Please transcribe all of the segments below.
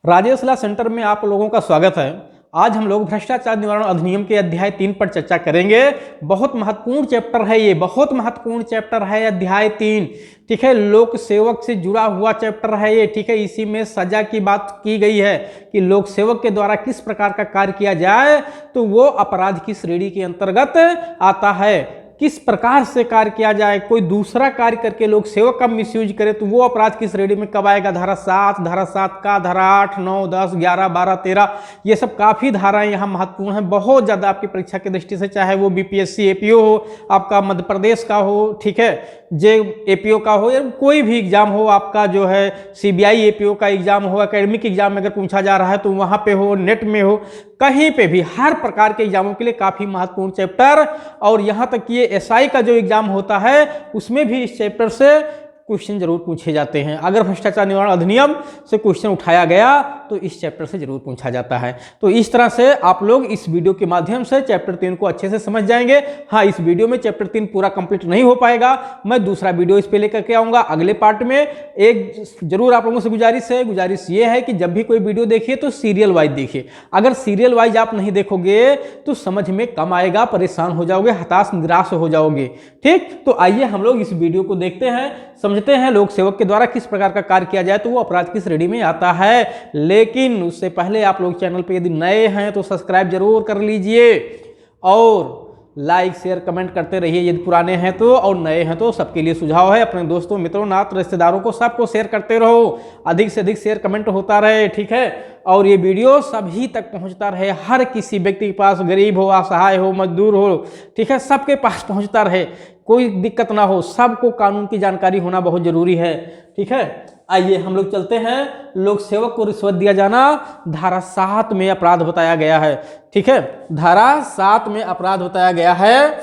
राजेश ला centre में आप लोगों का स्वागत है। आज हम लोग भ्रष्टाचार निवारण अधिनियम के अध्याय 3 पर चर्चा करेंगे। बहुत महत्वपूर्ण चैप्टर है ये, बहुत महत्वपूर्ण चैप्टर है अध्याय 3। ठीक है, लोक सेवक से जुड़ा हुआ चैप्टर है ये। ठीक है, इसी में सजा की बात की गई है कि लोक सेवक के द्वारा किस प्रकार का कार्य किया जाए तो वो अपराध की श्रेणी के अंतर्गत आता है। किस प्रकार से कार्य किया जाए, कोई दूसरा कार्य करके लोक सेवक का मिसयूज करे तो वो अपराध की श्रेणी में कब आएगा। धारा 7 का, धारा 8, 9, 10, 11, 12, 13, ये सब काफी धाराएं यहाँ महत्वपूर्ण है बहुत ज्यादा आपकी परीक्षा की दृष्टि से, चाहे वो बीपीएससी एपीओ हो, आपका मध्य प्रदेश का हो, ठीक है, जे एपीओ का हो या कोई भी एग्जाम हो, आपका जो है सीबीआई एपीओ का एग्जाम हो, एकेडमिक एग्जाम में अगर पूछा जा रहा है तो वहां पे हो, नेट में हो, कहीं पे भी, हर प्रकार के एग्जामों के लिए काफी महत्वपूर्ण चैप्टर। और यहां तक कि ये एसआई का जो एग्जाम होता है उसमें भी इस चैप्टर से क्वेश्चन जरूर पूछे जाते हैं। अगर भ्रष्टाचार निवारण अधिनियम से क्वेश्चन उठाया गया तो इस चैप्टर से जरूर पूछा जाता है। तो इस तरह से आप लोग इस वीडियो के माध्यम से चैप्टर 3 को अच्छे से समझ जाएंगे। हाँ, इस वीडियो में चैप्टर 3 पूरा कंप्लीट नहीं हो पाएगा, मैं दूसरा वीडियो इस पे लेकर के आऊंगा अगले पार्ट में। एक जरूर आप लोगों से गुजारिश ये है कि जब भी कोई वीडियो देखिए तो सीरियल वाइज देखिए। अगर सीरियल वाइज आप नहीं देखोगे तो समझ में कम आएगा, परेशान हो जाओगे, हताश निराश हो जाओगे। ठीक, तो आइए हम लोग इस वीडियो को देखते हैं, समझते हैं लोक सेवक के द्वारा किस प्रकार का कार्य किया जाए तो वो अपराध की श्रेणी में आता है। लेकिन उससे पहले आप लोग चैनल पे यदि नए हैं तो सब्सक्राइब जरूर कर लीजिए और लाइक शेयर कमेंट करते रहिए यदि पुराने हैं तो, और नए हैं तो सबके लिए सुझाव है अपने दोस्तों मित्रों नात रिश्तेदारों को सबको शेयर करते रहो, अधिक से अधिक शेयर कमेंट होता रहे। ठीक है, और ये वीडियो सभी तक पहुंचता रहे, हर किसी व्यक्ति के पास, गरीब हो, असहाय हो, मजदूर हो, ठीक है, सबके पास पहुंचता रहे, कोई दिक्कत ना हो, सबको कानून की जानकारी होना बहुत जरूरी है। ठीक है, आइए हम लोग चलते हैं। लोक सेवक को रिश्वत दिया जाना धारा 7 में अपराध बताया गया है। ठीक है, धारा 7 में अपराध बताया गया है।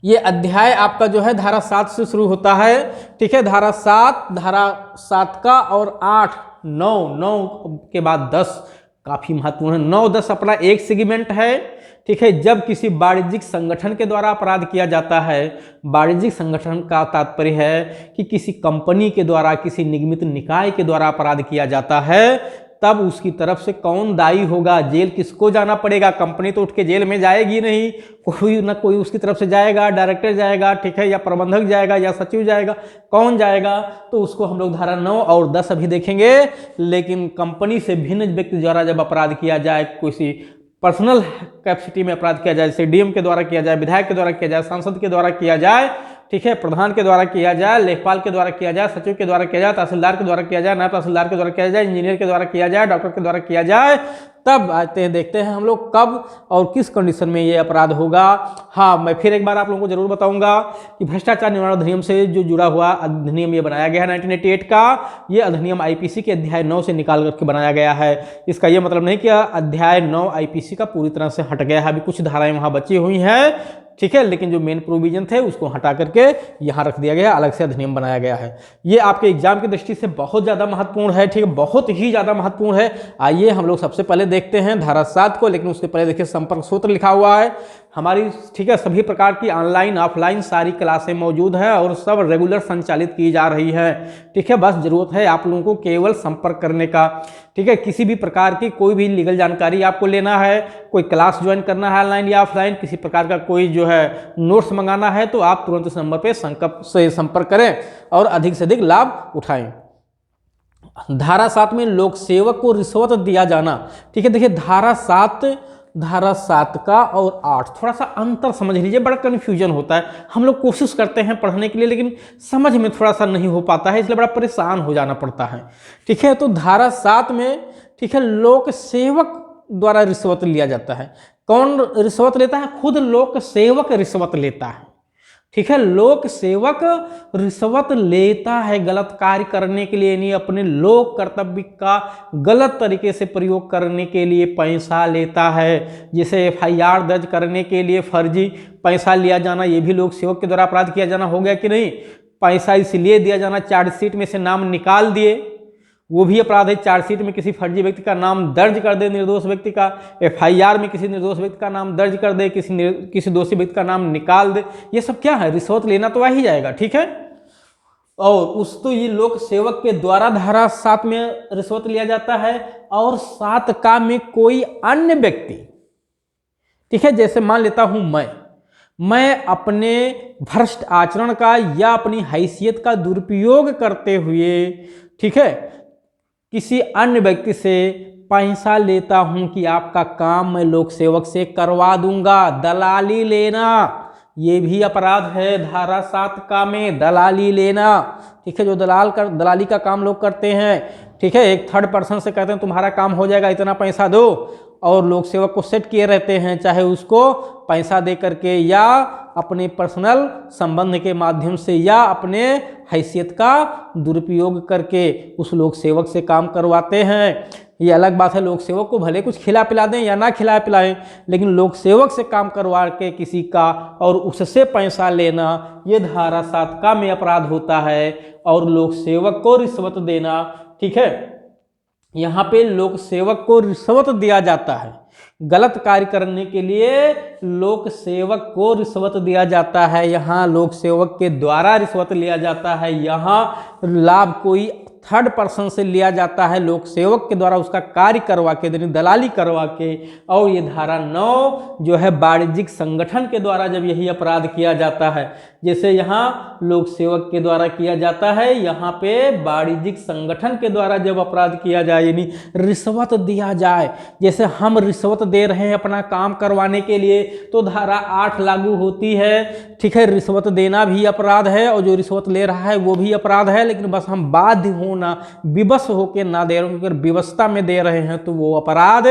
ये अध्याय आपका जो है धारा 7 से शुरू होता है। ठीक है, धारा 7 का और 8, 9 के बाद 10 काफी महत्वपूर्ण है। 9, 10 अपना एक सेगमेंट है। ठीक है, जब किसी वाणिज्यिक संगठन के द्वारा अपराध किया जाता है, वाणिज्यिक संगठन का तात्पर्य है कि किसी कंपनी के द्वारा, किसी निगमित निकाय के द्वारा अपराध किया जाता है, तब उसकी तरफ से कौन दायी होगा, जेल किसको जाना पड़ेगा। कंपनी तो उठ के जेल में जाएगी नहीं, कोई ना कोई उसकी तरफ से जाएगा, डायरेक्टर जाएगा, ठीक है, या प्रबंधक जाएगा या सचिव जाएगा, कौन जाएगा, तो उसको हम लोग धारा 9 और 10 अभी देखेंगे। लेकिन कंपनी से भिन्न व्यक्ति द्वारा जब अपराध किया जाए, किसी पर्सनल कैपेसिटी में अपराध किया जाए, जैसे डीएम के द्वारा किया जाए, विधायक के द्वारा किया जाए, सांसद के द्वारा किया जाए, ठीक है, प्रधान के द्वारा किया जाए, लेखपाल के द्वारा किया जाए, सचिव के द्वारा किया जाए, तहसीलदार के द्वारा किया जाए, नायब तहसीलदार के द्वारा किया जाए, इंजीनियर के द्वारा किया जाए, डॉक्टर के द्वारा किया जाए, तब आते हैं, देखते हैं हम लोग कब और किस कंडीशन में ये अपराध होगा। हाँ, मैं फिर एक बार आप लोगों को जरूर बताऊंगा कि भ्रष्टाचार निवारण अधिनियम से जो जुड़ा हुआ अधिनियम ये बनाया गया है 1988 का, ये अधिनियम आईपीसी के अध्याय 9 से निकाल करके बनाया गया है। इसका ये मतलब नहीं कि अध्याय 9 आईपीसी का पूरी तरह से हट गया है, अभी कुछ धाराएं वहां बची हुई हैं। ठीक है, लेकिन जो मेन प्रोविजन थे उसको हटा करके यहां रख दिया गया, अलग से अधिनियम बनाया गया है। ये आपके एग्जाम की दृष्टि से बहुत ज्यादा महत्वपूर्ण है। ठीक है, बहुत ही ज्यादा महत्वपूर्ण है। आइए हम लोग सबसे पहले देखते हैं धारा 7 को, लेकिन उसके पहले देखिए संपर्क सूत्र लिखा हुआ है हमारी। ठीक है, सभी प्रकार की ऑनलाइन ऑफलाइन सारी क्लासें मौजूद है और सब रेगुलर संचालित की जा रही है। ठीक है, बस जरूरत है आप लोगों को केवल संपर्क करने का। ठीक है, किसी भी प्रकार की कोई भी लीगल जानकारी आपको लेना है, कोई क्लास ज्वाइन करना है ऑनलाइन या ऑफलाइन, किसी प्रकार का कोई जो है नोट्स मंगाना है, तो आप तुरंत इस नंबर पे संपर्क करें और अधिक से अधिक लाभ उठाएं। धारा 7 में लोक सेवक को रिश्वत दिया जाना। ठीक है, देखिए धारा 7 का और 8 थोड़ा सा अंतर समझ लीजिए, बड़ा कन्फ्यूजन होता है। हम लोग कोशिश करते हैं पढ़ने के लिए लेकिन समझ में थोड़ा सा नहीं हो पाता है, इसलिए बड़ा परेशान हो जाना पड़ता है। ठीक है, तो धारा 7 में, ठीक है, लोक सेवक द्वारा रिश्वत लिया जाता है। कौन रिश्वत लेता है? खुद लोक सेवक रिश्वत लेता है। ठीक है, लोक सेवक रिश्वत लेता है गलत कार्य करने के लिए, यानी अपने लोक कर्तव्य का गलत तरीके से प्रयोग करने के लिए पैसा लेता है। जैसे एफआईआर दर्ज करने के लिए फर्जी पैसा लिया जाना, ये भी लोक सेवक के द्वारा अपराध किया जाना हो गया कि नहीं। पैसा इसलिए दिया जाना, चार्जशीट में से नाम निकाल दिए, वो भी अपराध है। चार्जशीट में किसी फर्जी व्यक्ति का नाम दर्ज कर दे, निर्दोष व्यक्ति का, एफआईआर में किसी निर्दोष व्यक्ति का नाम दर्ज कर दे, किसी दोषी व्यक्ति का नाम निकाल दे, ये सब क्या है? रिश्वत लेना तो आ ही जाएगा। ठीक है, और उस तो ये लोक सेवक के द्वारा धारा 7 में रिश्वत लिया जाता है। और 7 का में कोई अन्य व्यक्ति, ठीक है, जैसे मान लेता हूं मैं अपने भ्रष्ट आचरण का या अपनी हैसियत का दुरुपयोग करते हुए, ठीक है, किसी अन्य व्यक्ति से पैसा लेता हूं कि आपका काम मैं लोक सेवक से करवा दूंगा। दलाली लेना ये भी अपराध है धारा 7 का में, दलाली लेना, ठीक है, जो दलाली का काम लोग करते हैं, ठीक है, एक थर्ड पर्सन से कहते हैं तुम्हारा काम हो जाएगा, इतना पैसा दो, और लोक सेवक को सेट किए रहते हैं, चाहे उसको पैसा दे करके या अपने पर्सनल संबंध के माध्यम से या अपने हैसियत का दुरुपयोग करके उस लोक सेवक से काम करवाते हैं। ये अलग बात है, लोक सेवक को भले कुछ खिला पिला दें या ना खिला पिलाएं, लेकिन लोक सेवक से काम करवा के किसी का और उससे पैसा लेना ये धारा 7 का में अपराध होता है। और लोक सेवक को रिश्वत देना, ठीक है, यहाँ पे लोक सेवक को रिश्वत दिया जाता है, गलत कार्य करने के लिए लोक सेवक को रिश्वत दिया जाता है। यहाँ लोक सेवक के द्वारा रिश्वत लिया जाता है, यहाँ लाभ कोई थर्ड पर्सन से लिया जाता है, लोक सेवक के द्वारा उसका कार्य करवा के, दलाली करवा के। और ये धारा 9 जो है वाणिज्यिक संगठन के द्वारा जब यही अपराध किया जाता है, जैसे यहाँ लोक सेवक के द्वारा किया जाता है, यहाँ पे वाणिज्यिक संगठन के द्वारा जब अपराध किया जाए, यानी रिश्वत दिया जाए, जैसे हम रिश्वत दे रहे हैं अपना काम करवाने के लिए, तो धारा 8 लागू होती है, ठीक है। रिश्वत देना भी अपराध है और जो रिश्वत ले रहा है वो भी अपराध है, लेकिन बस हम बाध्य होना, विवश होकर ना दे रहे हैं, अगर विवशता में दे रहे हैं तो वो अपराध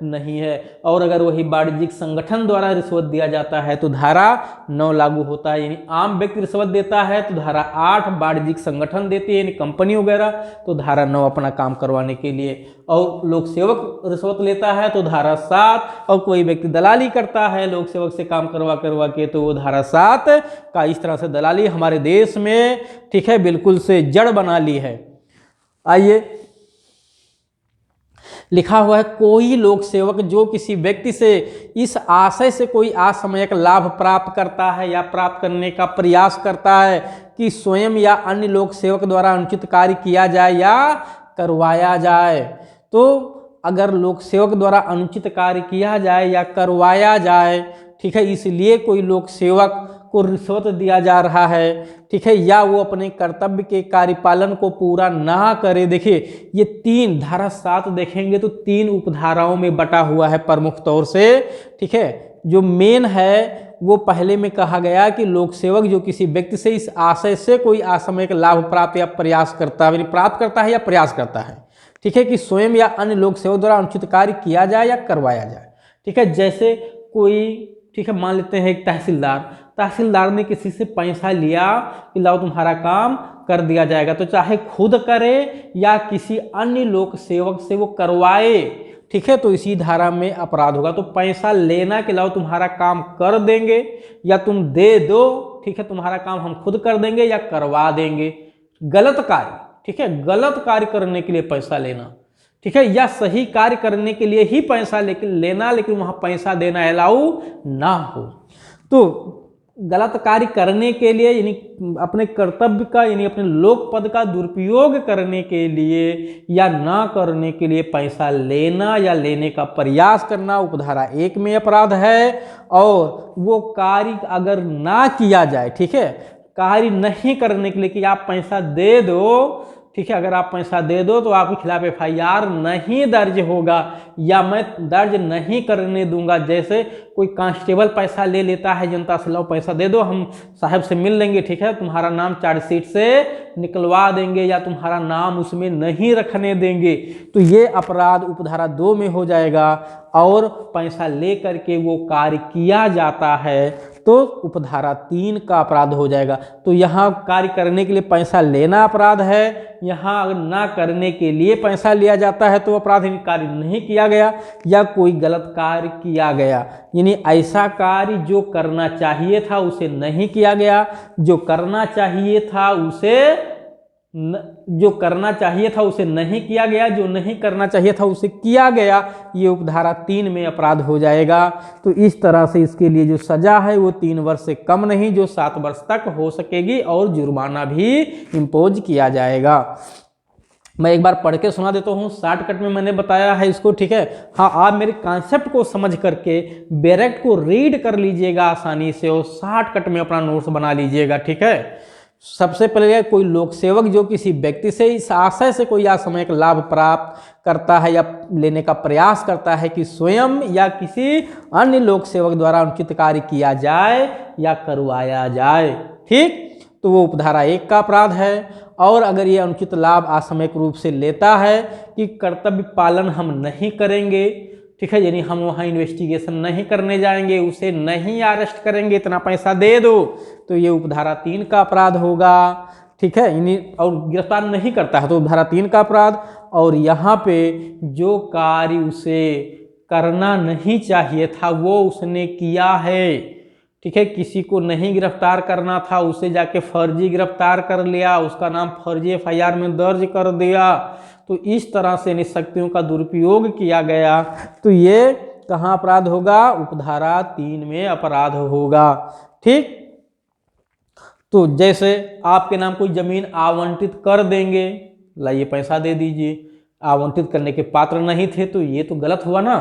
नहीं है। और अगर वही वाणिज्यिक संगठन द्वारा रिश्वत दिया जाता है तो धारा 9 लागू होता है, यानी आम व्यक्ति रिश्वत देता है तो धारा 8, वाणिज्यिक संगठन देती है यानी कंपनी वगैरह तो धारा 9 अपना काम करवाने के लिए, और लोक सेवक रिश्वत लेता है तो धारा 7, और कोई व्यक्ति दलाली करता है लोक सेवक से काम करवा के तो वो धारा 7 का। इस तरह से दलाली हमारे देश में, ठीक है, बिल्कुल से जड़ बना ली है। आइए, लिखा हुआ है कोई लोक सेवक जो किसी व्यक्ति से इस आशय से कोई असामयिक लाभ प्राप्त करता है या प्राप्त करने का प्रयास करता है कि स्वयं या अन्य लोक सेवक द्वारा अनुचित कार्य किया जाए या करवाया जाए, तो अगर लोक सेवक द्वारा अनुचित कार्य किया जाए या करवाया जाए, ठीक है, इसलिए कोई लोक सेवक को रिश्वत दिया जा रहा है, ठीक है, या वो अपने कर्तव्य के कार्यपालन को पूरा ना करे। देखिए ये 3 धारा 7 देखेंगे तो 3 उपधाराओं में बटा हुआ है प्रमुख तौर से, ठीक है। जो मेन है वो पहले में कहा गया कि लोक सेवक जो किसी व्यक्ति से इस आशय से कोई असामयिक लाभ प्राप्त या प्रयास करता है, प्राप्त करता है या प्रयास करता है, ठीक है, कि स्वयं या अन्य लोक सेवक द्वारा अनुचित कार्य किया जाए या करवाया जाए, ठीक है। जैसे कोई, ठीक है, मान लेते हैं एक तहसीलदार ने किसी से पैसा लिया कि लाओ तुम्हारा काम कर दिया जाएगा, तो चाहे खुद करे या किसी अन्य लोक सेवक से वो करवाए, ठीक है, तो इसी धारा में अपराध होगा। तो पैसा लेना कि लाओ तुम्हारा काम कर देंगे या तुम दे दो, ठीक है, तुम्हारा काम हम खुद कर देंगे या करवा देंगे, गलत कार्य, ठीक है, गलत कार्य करने के लिए पैसा लेना, ठीक है, या सही कार्य करने के लिए ही पैसा लेना, लेकिन वहां पैसा देना अलाउ ना हो। तो गलत कार्य करने के लिए यानी अपने कर्तव्य का यानी अपने लोक पद का दुरुपयोग करने के लिए या ना करने के लिए पैसा लेना या लेने का प्रयास करना उपधारा 1 में अपराध है। और वो कार्य अगर ना किया जाए, ठीक है, कार्य नहीं करने के लिए कि आप पैसा दे दो, ठीक है, अगर आप पैसा दे दो तो आपके खिलाफ FIR नहीं दर्ज होगा या मैं दर्ज नहीं करने दूंगा। जैसे कोई कांस्टेबल पैसा ले लेता है जनता से, लो पैसा दे दो, हम साहब से मिल लेंगे, ठीक है, तुम्हारा नाम चार्जशीट से निकलवा देंगे या तुम्हारा नाम उसमें नहीं रखने देंगे, तो ये अपराध उपधारा 2 में हो जाएगा। और पैसा ले करके वो कार्य किया जाता है तो उपधारा 3 का अपराध हो जाएगा। तो यहाँ कार्य करने के लिए पैसा लेना अपराध है, यहाँ अगर ना करने के लिए पैसा लिया जाता है तो अपराध, यानी कार्य नहीं किया गया या कोई गलत कार्य किया गया, यानी ऐसा कार्य जो करना चाहिए था उसे नहीं किया गया, जो करना चाहिए था उसे जो करना चाहिए था उसे नहीं किया गया, जो नहीं करना चाहिए था उसे किया गया, ये उपधारा 3 में अपराध हो जाएगा। तो इस तरह से इसके लिए जो सजा है वो 3 वर्ष से कम नहीं, जो 7 वर्ष तक हो सकेगी, और जुर्माना भी इम्पोज किया जाएगा। मैं एक बार पढ़ के सुना देता हूँ, शॉर्टकट में मैंने बताया है इसको, ठीक है। हाँ, आप मेरे कॉन्सेप्ट को समझ करके डायरेक्ट को रीड कर लीजिएगा आसानी से, और शॉर्टकट में अपना नोट्स बना लीजिएगा, ठीक है। सबसे पहले कोई लोक सेवक जो किसी व्यक्ति से इस आशय से कोई असामयिक लाभ प्राप्त करता है या लेने का प्रयास करता है कि स्वयं या किसी अन्य लोक सेवक द्वारा अनुचित कार्य किया जाए या करवाया जाए, ठीक, तो वो उपधारा 1 का अपराध है। और अगर ये अनुचित लाभ असामयिक रूप से लेता है कि कर्तव्य पालन हम नहीं करेंगे, ठीक है, यानी हम वहाँ इन्वेस्टिगेशन नहीं करने जाएंगे, उसे नहीं अरेस्ट करेंगे, इतना पैसा दे दो, तो ये उपधारा 3 का अपराध होगा, ठीक है। इन्हीं और गिरफ्तार नहीं करता है तो उपधारा 3 का अपराध। और यहाँ पे जो कार्य उसे करना नहीं चाहिए था वो उसने किया है, ठीक है। किसी को नहीं गिरफ्तार करना था, उसे जाके फर्जी गिरफ्तार कर लिया, उसका नाम फर्जी FIR में दर्ज कर दिया, तो इस तरह से शक्तियों का दुरुपयोग किया गया, तो ये कहाँ अपराध होगा? उपधारा 3 में अपराध होगा, ठीक। तो जैसे आपके नाम कोई जमीन आवंटित कर देंगे, लाइए पैसा दे दीजिए, आवंटित करने के पात्र नहीं थे, तो ये तो गलत हुआ ना।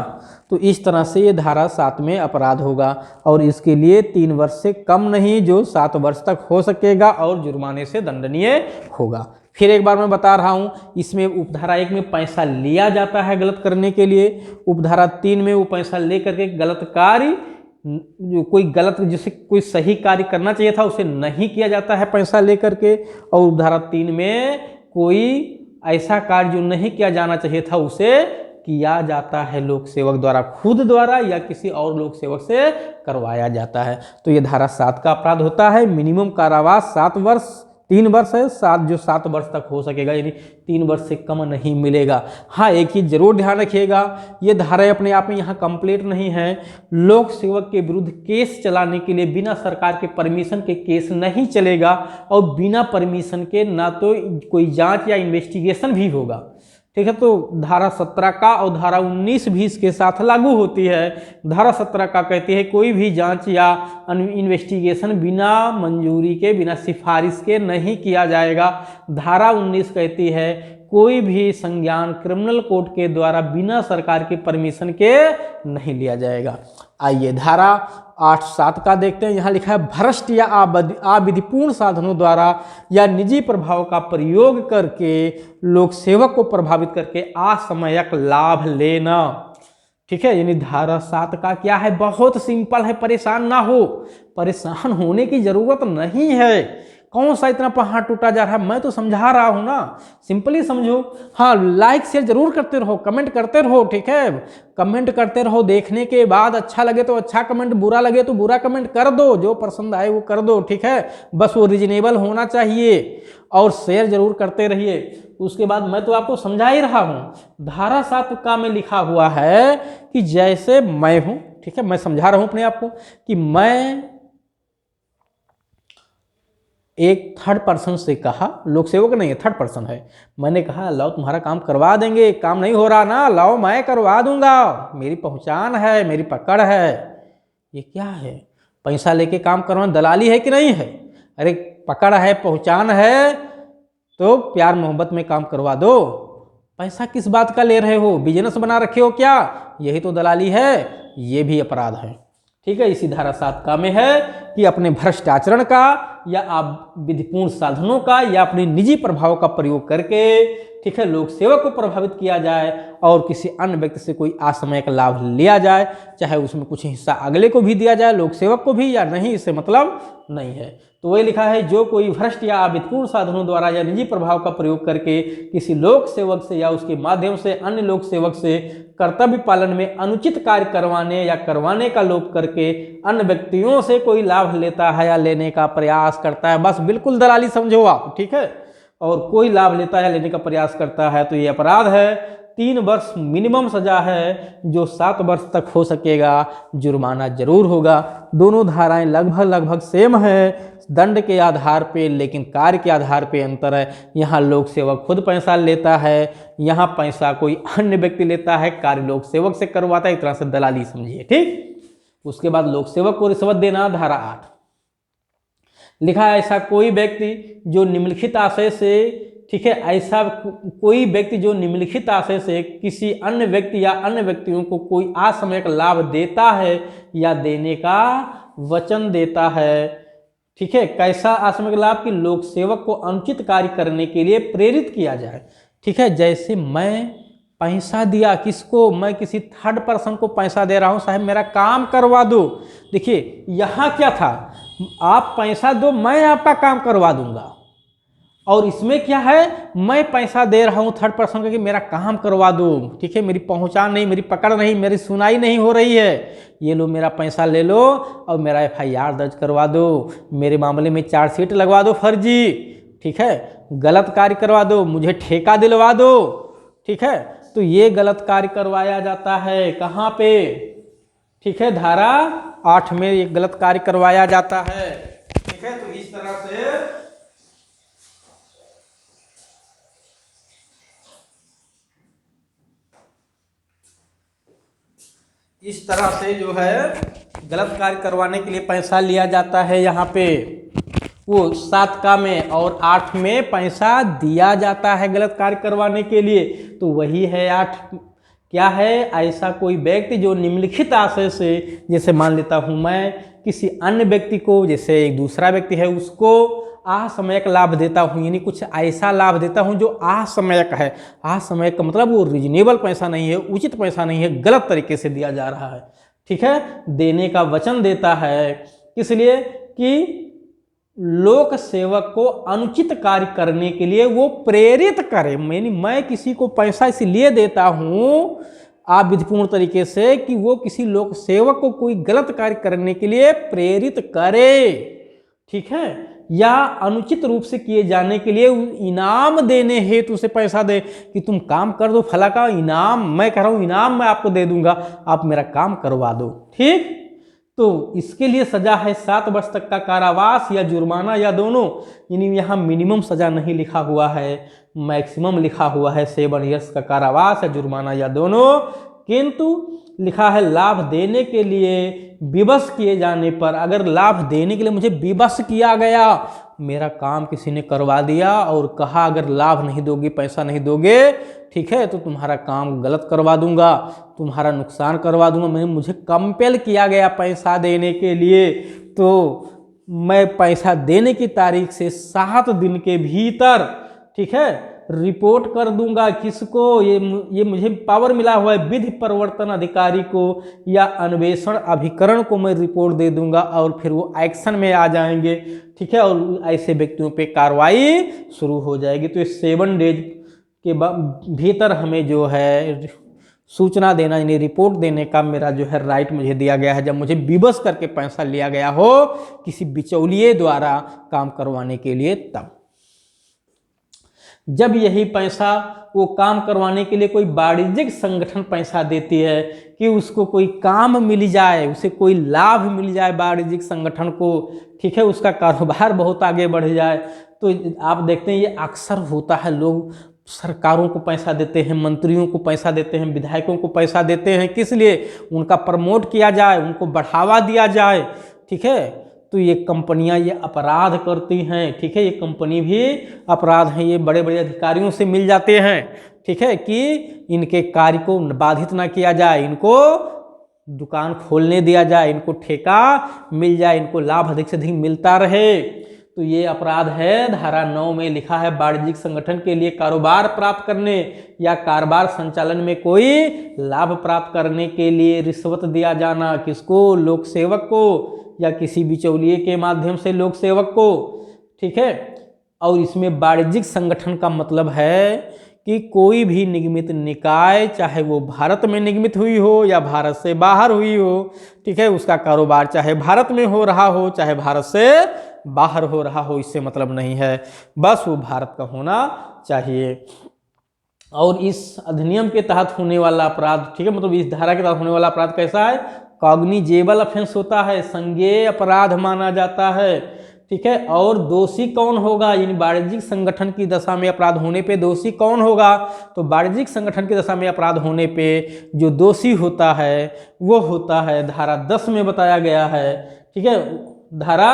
तो इस तरह से ये धारा 7 में अपराध होगा, और इसके लिए 3 वर्ष से कम नहीं, जो 7 वर्ष तक हो सकेगा, और जुर्माने से दंडनीय होगा। फिर एक बार मैं बता रहा हूँ, इसमें उपधारा 1 में पैसा लिया जाता है गलत करने के लिए, उपधारा 3 में वो पैसा ले करके गलत कार्य, जो कोई गलत, जिसे कोई सही कार्य करना चाहिए था उसे नहीं किया जाता है पैसा लेकर के, और उपधारा 3 में कोई ऐसा कार्य जो नहीं किया जाना चाहिए था उसे किया जाता है लोक सेवक द्वारा, खुद द्वारा या किसी और लोक सेवक से करवाया जाता है। तो ये धारा 7 का अपराध होता है। मिनिमम कारावास 3 वर्ष है, 7 वर्ष तक हो सकेगा, यानी 3 वर्ष से कम नहीं मिलेगा। हाँ, एक चीज जरूर ध्यान रखिएगा, ये धारा अपने आप में यहाँ कंप्लीट नहीं है। लोक सेवक के विरुद्ध केस चलाने के लिए बिना सरकार के परमिशन के केस नहीं चलेगा, और बिना परमिशन के ना तो कोई जांच या इन्वेस्टिगेशन भी होगा, ठीक है। तो धारा 17 का और धारा 19 भी इसके साथ लागू होती है। धारा 17 का कहती है कोई भी जांच या इन्वेस्टिगेशन बिना मंजूरी के, बिना सिफारिश के नहीं किया जाएगा। धारा 19 कहती है कोई भी संज्ञान क्रिमिनल कोर्ट के द्वारा बिना सरकार के परमिशन के नहीं लिया जाएगा। आइए धारा 8(7) का देखते हैं। यहाँ लिखा है भ्रष्ट या अविधिपूर्ण साधनों द्वारा या निजी प्रभाव का प्रयोग करके लोक सेवक को प्रभावित करके असामयिक लाभ लेना, ठीक है। यानी धारा 7 का क्या है? बहुत सिंपल है, परेशान ना हो, परेशान होने की जरूरत नहीं है। कौन सा इतना पहाड़ टूटा जा रहा है, मैं तो समझा रहा हूं ना, सिंपली समझो। हाँ, लाइक शेयर जरूर करते रहो, कमेंट करते रहो, ठीक है। कमेंट करते रहो, देखने के बाद अच्छा लगे तो अच्छा कमेंट, बुरा लगे तो बुरा कमेंट कर दो, जो पसंद आए वो कर दो, ठीक है। बस वो रीजनेबल होना चाहिए, और शेयर जरूर करते रहिए। उसके बाद मैं तो आपको समझा ही रहा हूं, धारा 7 का में लिखा हुआ है कि जैसे मैं हूं, ठीक है, मैं समझा रहा हूं अपने आप को कि मैं एक थर्ड पर्सन से कहा, लोक सेवक नहीं है, थर्ड पर्सन है, मैंने कहा लाओ तुम्हारा काम करवा देंगे, काम नहीं हो रहा ना, लाओ मैं करवा दूंगा, मेरी पहचान है, मेरी पकड़ है। ये क्या है? पैसा लेके काम करवाना दलाली है कि नहीं है? अरे पकड़ है, पहचान है, तो प्यार मोहब्बत में काम करवा दो। पैसा किस बात का ले रहे हो? बिजनेस बना रखे हो क्या? यही तो दलाली है, ये भी अपराध है, ठीक है। इसी धारा 7 का में है कि अपने भ्रष्ट आचरण का या अविधिपूर्ण साधनों का या अपने निजी प्रभाव का प्रयोग करके, ठीक है, लोक सेवक को प्रभावित किया जाए और किसी अन्य व्यक्ति से कोई असामयिक लाभ लिया जाए, चाहे उसमें कुछ हिस्सा अगले को भी दिया जाए, लोक सेवक को भी, या नहीं, इससे मतलब नहीं है। तो वही लिखा है जो कोई भ्रष्ट या अविधिपूर्ण साधनों द्वारा या निजी प्रभाव का प्रयोग करके किसी लोक सेवक से या उसके माध्यम से अन्य लोक सेवक से कर्तव्य पालन में अनुचित कार्य करवाने या करवाने का लोभ करके अन्य व्यक्तियों से कोई लाभ लेता है या लेने का प्रयास करता है, बस बिल्कुल दलाली समझो आप, ठीक है, और कोई लाभ लेता है, लेने का प्रयास करता है, तो ये अपराध है। 3 वर्ष मिनिमम सजा है, जो 7 वर्ष तक हो सकेगा, जुर्माना जरूर होगा। दोनों धाराएं लगभग सेम है, दंड के आधार पे, लेकिन कार्य के आधार पे अंतर है। यहाँ लोक सेवक खुद पैसा लेता है, यहाँ पैसा कोई अन्य व्यक्ति लेता है, कार्य लोक सेवक से करवाता है। एक तरह से दलाली समझिए, ठीक। उसके बाद लोक सेवक को रिश्वत देना, धारा 8 लिखा है, ऐसा कोई व्यक्ति जो निम्नलिखित आशय से, ठीक है, ऐसा कोई व्यक्ति जो निम्नलिखित आशय से किसी अन्य व्यक्ति या अन्य व्यक्तियों को कोई असामयिक लाभ देता है या देने का वचन देता है, ठीक है। कैसा असामयिक लाभ? कि लोक सेवक को अनुचित कार्य करने के लिए प्रेरित किया जाए, ठीक है। जैसे मैं पैसा दिया किसको? मैं किसी थर्ड पर्सन को पैसा दे रहा हूं, साहब मेरा काम करवा दो। देखिए यहां क्या था, आप पैसा दो, मैं आपका काम करवा दूंगा। और इसमें क्या है, मैं पैसा दे रहा हूं थर्ड पर्सन को कि मेरा काम करवा दो, ठीक है। मेरी पहुंचान नहीं, मेरी पकड़ नहीं, मेरी सुनाई नहीं हो रही है, ये लो मेरा पैसा ले लो और मेरा FIR दर्ज करवा दो, मेरे मामले में चार्जशीट लगवा दो फर्जी, ठीक है। गलत कार्य करवा दो, मुझे ठेका दिलवा दो, ठीक है। तो ये गलत कार्य करवाया जाता है कहाँ पे? ठीक है, धारा 8 में ये गलत कार्य करवाया जाता है, ठीक है। तो इस तरह से जो है गलत कार्य करवाने के लिए पैसा लिया जाता है। यहाँ पे वो 7 का में और 8 में पैसा दिया जाता है गलत कार्य करवाने के लिए। तो वही है 8, क्या है? ऐसा कोई व्यक्ति जो निम्नलिखित आशय से, जैसे मान लेता हूं मैं किसी अन्य व्यक्ति को, जैसे एक दूसरा व्यक्ति है उसको असमयक लाभ देता हूं, यानी कुछ ऐसा लाभ देता हूं जो असमयक है। असमयक का मतलब वो रीजनेबल पैसा नहीं है, उचित पैसा नहीं है, गलत तरीके से दिया जा रहा है, ठीक है। देने का वचन देता है, इसलिए कि लोक सेवक को अनुचित कार्य करने के लिए वो प्रेरित करे। मैं किसी को पैसा इसलिए देता हूं आप विधिपूर्ण तरीके से कि वो किसी लोक सेवक को कोई गलत कार्य करने के लिए प्रेरित करे, ठीक है, या अनुचित रूप से किए जाने के लिए इनाम देने हेतु उसे पैसा दे कि तुम काम कर दो, फला का इनाम, मैं कह रहा हूं इनाम मैं आपको दे दूंगा, आप मेरा काम करवा दो, ठीक। तो इसके लिए सजा है 7 वर्ष तक का कारावास या जुर्माना या दोनों। यानी यहाँ मिनिमम सजा नहीं लिखा हुआ है, मैक्सिमम लिखा हुआ है 7 ईयर्स का कारावास या जुर्माना या दोनों। किंतु लिखा है लाभ देने के लिए विवश किए जाने पर, अगर लाभ देने के लिए मुझे विवश किया गया, मेरा काम किसी ने करवा दिया और कहा अगर लाभ नहीं दोगे, पैसा नहीं दोगे, ठीक है, तो तुम्हारा काम गलत करवा दूंगा, तुम्हारा नुकसान करवा दूंगा, मुझे कंपेल किया गया पैसा देने के लिए, तो मैं पैसा देने की तारीख से 7 दिन के भीतर, ठीक है, रिपोर्ट कर दूंगा किसको? ये मुझे पावर मिला हुआ है विधि प्रवर्तन अधिकारी को या अन्वेषण अभिकरण को मैं रिपोर्ट दे दूंगा और फिर वो एक्शन में आ जाएंगे, ठीक है, और ऐसे व्यक्तियों पे कार्रवाई शुरू हो जाएगी। तो ये 7 डेज के भीतर हमें जो है सूचना देना, यानी रिपोर्ट देने का मेरा जो है राइट मुझे दिया गया है, जब मुझे विवश करके पैसा लिया गया हो किसी बिचौलिए द्वारा काम करवाने के लिए। तब जब यही पैसा वो काम करवाने के लिए कोई वाणिज्यिक संगठन पैसा देती है कि उसको कोई काम मिल जाए, उसे कोई लाभ मिल जाए वाणिज्यिक संगठन को, ठीक है, उसका कारोबार बहुत आगे बढ़ जाए, तो आप देखते हैं ये अक्सर होता है। लोग सरकारों को पैसा देते हैं, मंत्रियों को पैसा देते हैं, विधायकों को पैसा देते हैं, किस लिए? उनका प्रमोट किया जाए, उनको बढ़ावा दिया जाए, ठीक है। तो ये कंपनियां ये अपराध करती हैं, ठीक है, ये कंपनी भी अपराध है, ये बड़े बड़े अधिकारियों से मिल जाते हैं, ठीक है, कि इनके कार्य को बाधित ना किया जाए, इनको दुकान खोलने दिया जाए, इनको ठेका मिल जाए, इनको लाभ अधिक से अधिक मिलता रहे। तो ये अपराध है। धारा 9 में लिखा है वाणिज्यिक संगठन के लिए कारोबार प्राप्त करने या कारोबार संचालन में कोई लाभ प्राप्त करने के लिए रिश्वत दिया जाना, किसको? लोक सेवक को या किसी बिचौलिए के माध्यम से लोक सेवक को, ठीक है। और इसमें वाणिज्यिक संगठन का मतलब है कि कोई भी निगमित निकाय, चाहे वो भारत में निगमित हुई हो या भारत से बाहर हुई हो, ठीक है, उसका कारोबार चाहे भारत में हो रहा हो चाहे भारत से बाहर हो रहा हो, इससे मतलब नहीं है, बस वो भारत का होना चाहिए। और इस अधिनियम के तहत होने वाला अपराध, ठीक है, मतलब इस धारा के तहत होने वाला अपराध कैसा है? कॉग्निजेबल ऑफेंस होता है, संज्ञेय अपराध माना जाता है, ठीक है। और दोषी कौन होगा, यानी वाणिज्यिक संगठन की दशा में अपराध होने पे दोषी कौन होगा, तो वाणिज्यिक संगठन की दशा में अपराध होने पे जो दोषी होता है वो होता है धारा 10 में बताया गया है, ठीक है। धारा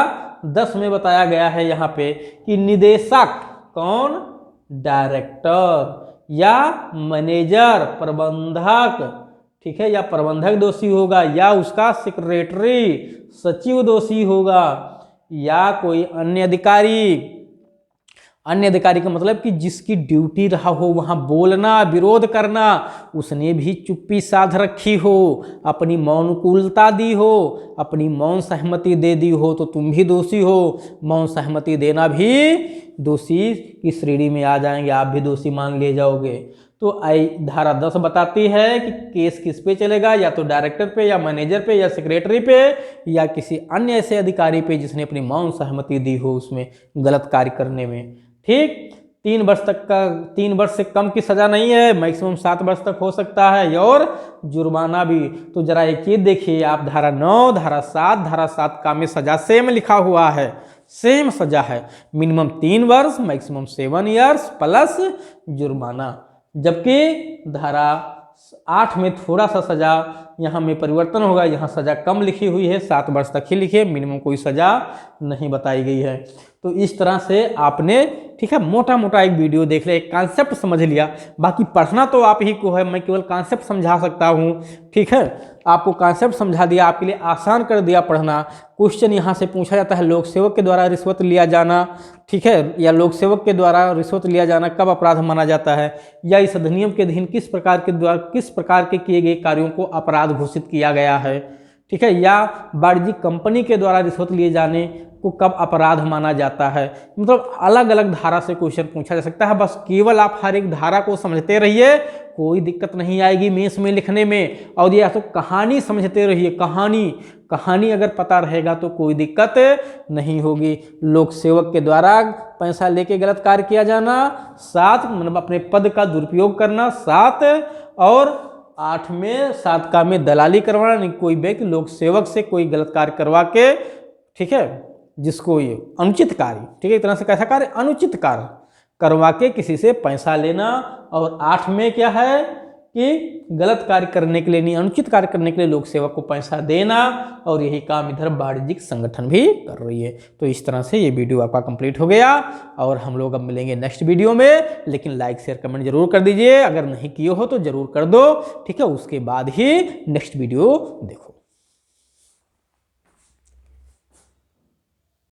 10 में बताया गया है यहाँ पे कि निदेशक कौन, डायरेक्टर या मैनेजर, प्रबंधक, ठीक है, या प्रबंधक दोषी होगा, या उसका सेक्रेटरी सचिव दोषी होगा, या कोई अन्य अधिकारी। अन्य अधिकारी का मतलब कि जिसकी ड्यूटी रहा हो वहाँ बोलना, विरोध करना, उसने भी चुप्पी साध रखी हो, अपनी मौनकुलता दी हो, अपनी मौन सहमति दे दी हो, तो तुम भी दोषी हो। मौन सहमति देना भी दोषी की श्रेणी में आ जाएंगे, आप भी दोषी मान लिए जाओगे। तो धारा 10 बताती है कि केस किस पे चलेगा, या तो डायरेक्टर पे, या मैनेजर पे, या सेक्रेटरी पे, या किसी अन्य ऐसे अधिकारी पे जिसने अपनी मौन सहमति दी हो उसमें गलत कार्य करने में, ठीक। 3 वर्ष तक का, 3 वर्ष से कम की सजा नहीं है, मैक्सिमम 7 वर्ष तक हो सकता है, और जुर्माना भी। तो जरा एक चीज देखिए आप, धारा 9, धारा 7 का में सजा सेम लिखा हुआ है, सेम सजा है, मिनिमम 3 वर्ष, मैक्सिमम 7 ईयर्स प्लस जुर्माना। जबकि धारा 8 में थोड़ा सा सजा यहाँ में परिवर्तन होगा, यहाँ सजा कम लिखी हुई है, 7 वर्ष तक ही लिखी है, मिनिमम कोई सजा नहीं बताई गई है। तो इस तरह से आपने, ठीक है, मोटा मोटा एक वीडियो देख लिया, एक कॉन्सेप्ट समझ लिया, बाकी पढ़ना तो आप ही को है, मैं केवल कॉन्सेप्ट समझा सकता हूँ, ठीक है। आपको कॉन्सेप्ट समझा दिया, आपके लिए आसान कर दिया पढ़ना। क्वेश्चन यहाँ से पूछा जाता है, लोक सेवक के द्वारा रिश्वत लिया जाना, ठीक है, या लोक सेवक के द्वारा रिश्वत लिया जाना कब अपराध माना जाता है, या इस अधिनियम के अधीन किस प्रकार के किए गए कार्यों को अपराध घोषित किया गया है, ठीक है, या वाणिज्यिक कंपनी के द्वारा रिश्वत लिए जाने को कब अपराध माना जाता है। मतलब अलग अलग धारा से क्वेश्चन पूछा जा सकता है, बस केवल आप हर एक धारा को समझते रहिए, कोई दिक्कत नहीं आएगी मेंस में लिखने में। और या तो कहानी समझते रहिए, कहानी अगर पता रहेगा तो कोई दिक्कत नहीं होगी। लोक सेवक के द्वारा पैसा लेके गलत कार्य किया जाना, 7 मतलब अपने पद का दुरुपयोग करना, 7, और 8 में 7 का में दलाली करवाना, नहीं कोई व्यक्ति लोक सेवक से कोई गलत कार्य करवा के, ठीक है, जिसको ये अनुचित कार्य, ठीक है, एक तरह से कैसा कार्य, अनुचित कार्य करवा के किसी से पैसा लेना। और 8 में क्या है कि गलत कार्य करने के लिए, नहीं अनुचित कार्य करने के लिए लोक सेवक को पैसा देना, और यही काम इधर वाणिज्यिक संगठन भी कर रही है। तो इस तरह से ये वीडियो आपका कंप्लीट हो गया, और हम लोग अब मिलेंगे नेक्स्ट वीडियो में। लेकिन लाइक शेयर कमेंट जरूर कर दीजिए, अगर नहीं किए हो तो जरूर कर दो, ठीक है, उसके बाद ही नेक्स्ट वीडियो देखो।